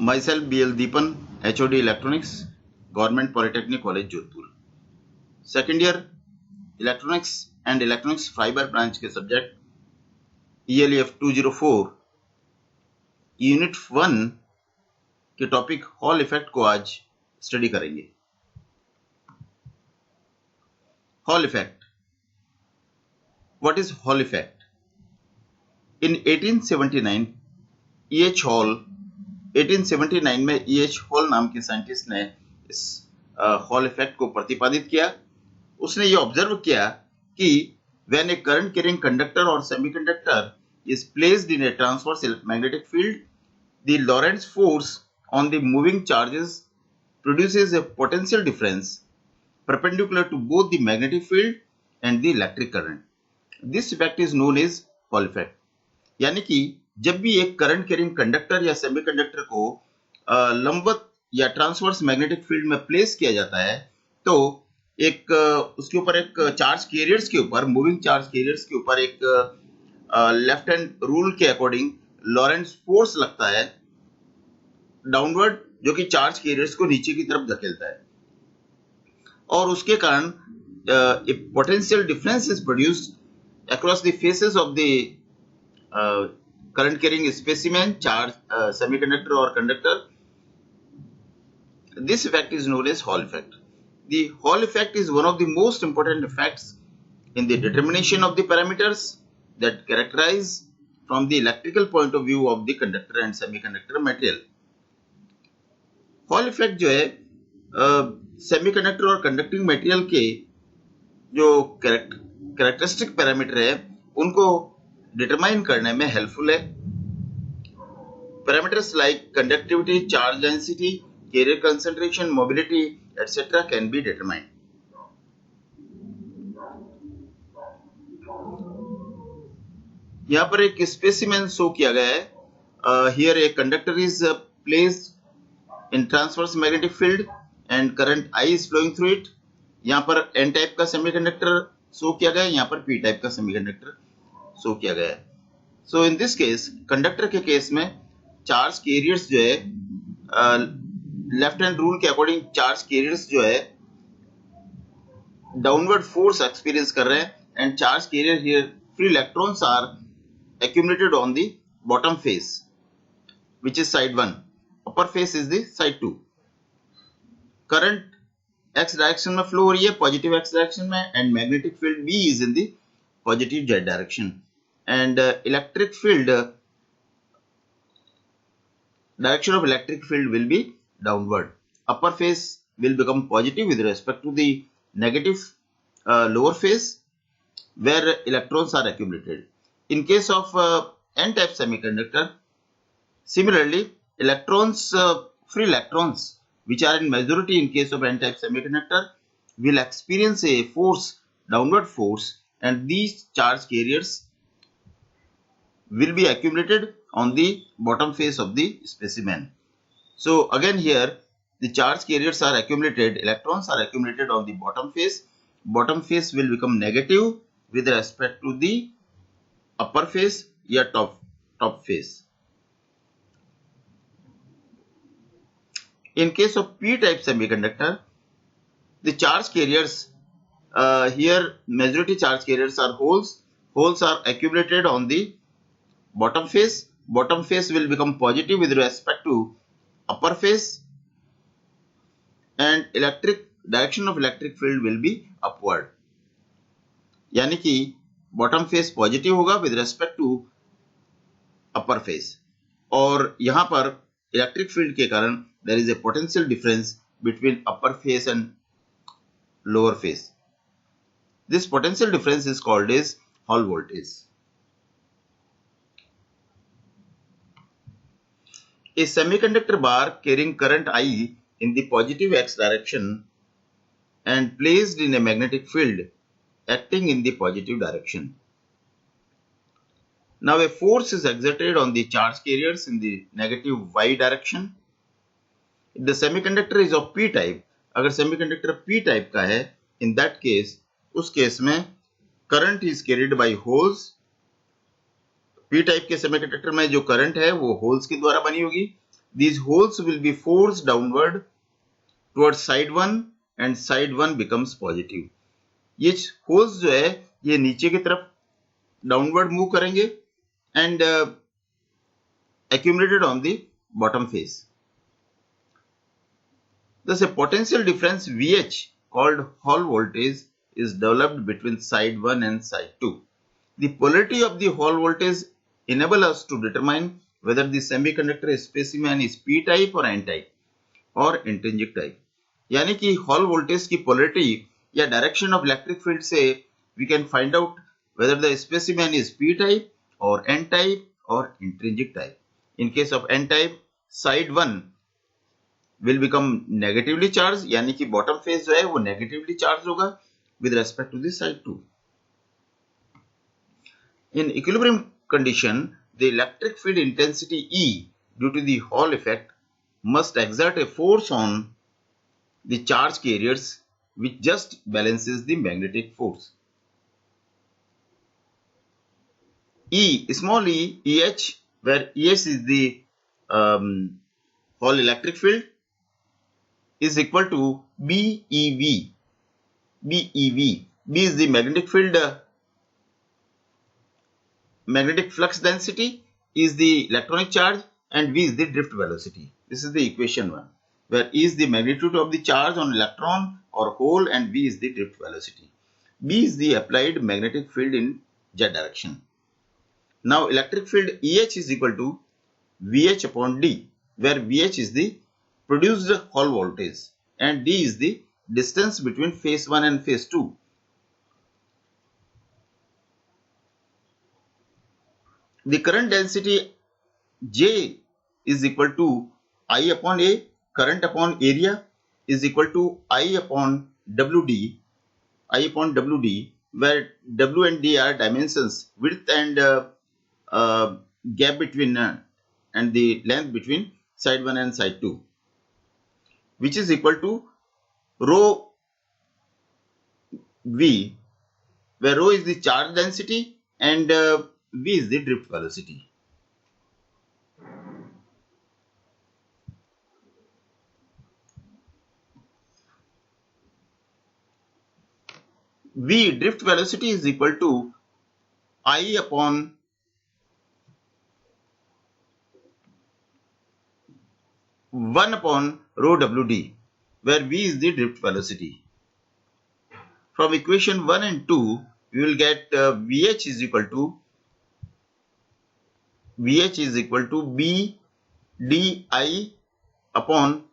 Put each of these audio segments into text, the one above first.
Myself BL Deepan, HOD Electronics, Government Polytechnic College, Jodhpur. Second year Electronics and Electronics Fiber branch के subject ELEF 204 unit 1 के topic hall effect को आज study करेंगे। Hall effect, what is hall effect? In 1879 E.H. Hall 1879 में E.H. Hall नाम के scientist ने इस हॉल इफेक्ट को प्रतिपादित किया। उसने ये ऑब्जर्व किया कि when A current carrying conductor और semiconductor is placed in a transverse magnetic field, the Lorentz force on the moving charges produces a potential difference perpendicular to both the magnetic field and the electric current. This effect is known as Hall effect. यानी कि जब भी एक current carrying conductor या semiconductor को लंबवत या transverse magnetic field में प्लेस किया जाता है तो एक उसके ऊपर एक चार्ज कैरियर्स के ऊपर मूविंग चार्ज कैरियर्स के ऊपर एक लेफ्ट हैंड रूल के अकॉर्डिंग लॉरेंट्ज फोर्स लगता है डाउनवर्ड, जो कि चार्ज कैरियर्स को नीचे की तरफ धकेलता है और उसके कारण potential difference is produced across the faces of the current carrying specimen, charge semiconductor और conductor. This effect is known as Hall effect. The Hall effect is one of the most important effects in the determination of the parameters that characterize from the electrical point of view of the conductor and semiconductor material. Hall effect जो है semiconductor और conducting material के जो characteristic parameter है उनको determine करने में helpful है. Parameters like conductivity, charge density, carrier concentration, mobility etcetera can be determined. यहाँ पर एक स्पेसिमेन शो किया गया है. Here a conductor is placed in transverse magnetic field and current I is flowing through it. यहाँ पर N type का semiconductor show किया गया है, यहाँ पर P टाइप का सेमीकंडक्टर शो किया गया है. So in this case conductor के केस में चार्ज कैरियर्स जो है लेफ्ट हैंड रूल के अकॉर्डिंग चार्ज कैरियर्स जो है डाउनवर्ड फोर्स एक्सपीरियंस कर रहे हैं and charge carrier here free electrons are accumulated on the bottom face, which is side 1. Upper face is the side 2. Current x direction में flow हो रही है, positive x direction में, and magnetic field B is in the positive z direction. And electric field direction of electric field will be downward. Upper face will become positive with respect to the negative lower face where electrons are accumulated. In case of N-type semiconductor, similarly, electrons, free electrons, which are in majority in case of N-type semiconductor, will experience a force, downward force, and these charge carriers will be accumulated on the bottom face of the specimen. So again here, the charge carriers are accumulated, electrons are accumulated on the bottom face. Bottom face will become negative with respect to the upper face या top face. In case of P-type semiconductor, the charge carriers here majority charge carriers are holes. Holes are accumulated on the bottom face. Bottom face will become positive with respect to upper face, and direction of electric field will be upward. यानी कि bottom face positive होगा with respect to upper face और यहां पर electric field के कारण there is a potential difference between upper face and lower face. This potential difference is called as Hall voltage. A semiconductor bar carrying current I in the positive x direction and placed in a magnetic field acting in the positive direction. Now a force is exerted on the charge carriers in the negative y direction. If the semiconductor is of p type, अगर semiconductor p type का है, in that case, उस case में current is carried by holes. p type के semiconductor में जो current है वो होल्स के द्वारा बनी होगी these holes will be forced downward towards side 1 and side 1 becomes positive. ये holes जो है ये नीचे की तरफ downward move करेंगे and accumulated on the bottom face. Thus, a potential difference VH called Hall voltage is developed between side 1 and side 2. The polarity of the Hall voltage enable us to determine whether the semiconductor specimen is p-type or n-type or intrinsic type. यानी कि Hall voltage की polarity या direction of electric field से we can find out whether the specimen is p-type or n-type or intrinsic type. In case of n-type, side 1 will become negatively charged, यानी कि bottom face जो है वो negatively charged होगा with respect to the side 2. In equilibrium condition, the electric field intensity E due to the Hall effect must exert a force on the charge carriers which just balances the magnetic force. E, small e, EH, where EH is the Hall electric field, is equal to BeV. BeV. B is the magnetic field, magnetic flux density, is the electronic charge, and V is the drift velocity. This is the equation 1, where E is the magnitude of the charge on electron or hole and V is the drift velocity. B is the applied magnetic field in Z direction. Now electric field EH is equal to VH upon D, where VH is the produced Hall voltage and D is the distance between phase 1 and phase 2. The current density J is equal to I upon A, current upon area is equal to I upon WD, where W and D are dimensions, width and gap between and the length between side 1 and side 2, which is equal to rho V, where rho is the charge density and V is the drift velocity. V, drift velocity, is equal to I upon one upon rho WD, where V is the drift velocity. From equation 1 and 2, we will get VH is equal to B DI upon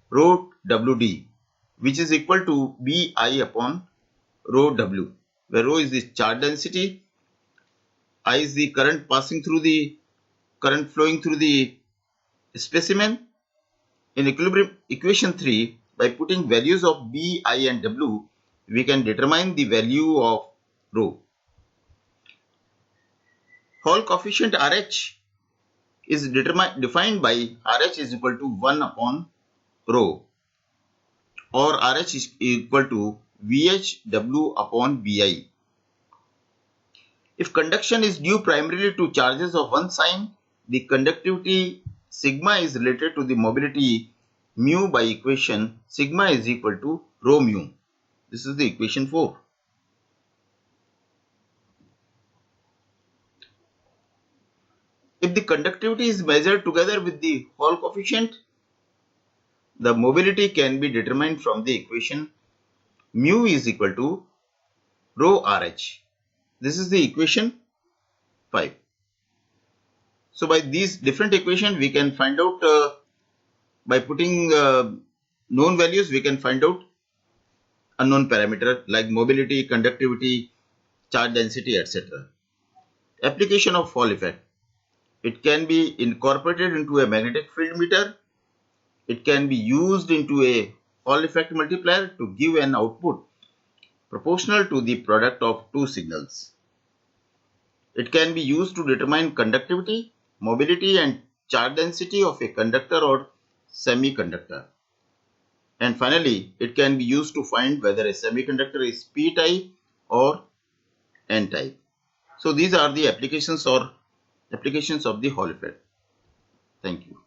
rho WD, which is equal to BI upon rho W, where rho is the charge density, I is the current flowing through the specimen. In equilibrium equation 3, by putting values of B, I and W, we can determine the value of rho. Hall coefficient RH is defined by RH is equal to 1 upon rho, or RH is equal to VHW upon BI. If conduction is due primarily to charges of one sign, the conductivity sigma is related to the mobility mu by equation sigma is equal to rho mu. This is the equation 4. If the conductivity is measured together with the Hall coefficient, the mobility can be determined from the equation mu is equal to rho RH. This is the equation 5. So by these different equations, we can find out by putting known values, we can find out unknown parameter like mobility, conductivity, charge density, etc. Application of Hall effect. It can be incorporated into a magnetic field meter. It can be used into a Hall effect multiplier to give an output proportional to the product of two signals. It can be used to determine conductivity, mobility and charge density of a conductor or semiconductor. And finally, it can be used to find whether a semiconductor is p-type or n-type. So these are the applications of the Hall effect. Thank you.